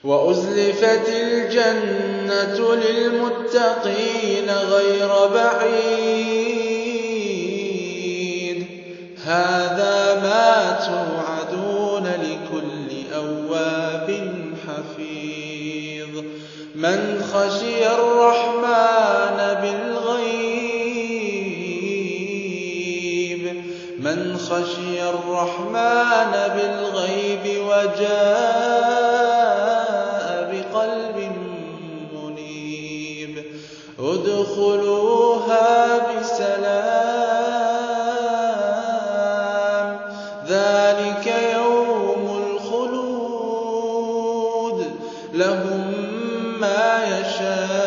وأزلفت الجنة للمتقين غير بعيد هذا ما توعدون لكل أواب حفيظ من خشي الرحمن بالغيب وجاء بقلب منيب ادخلوها بسلام ذلك يوم الخلود لهم ما يشاءون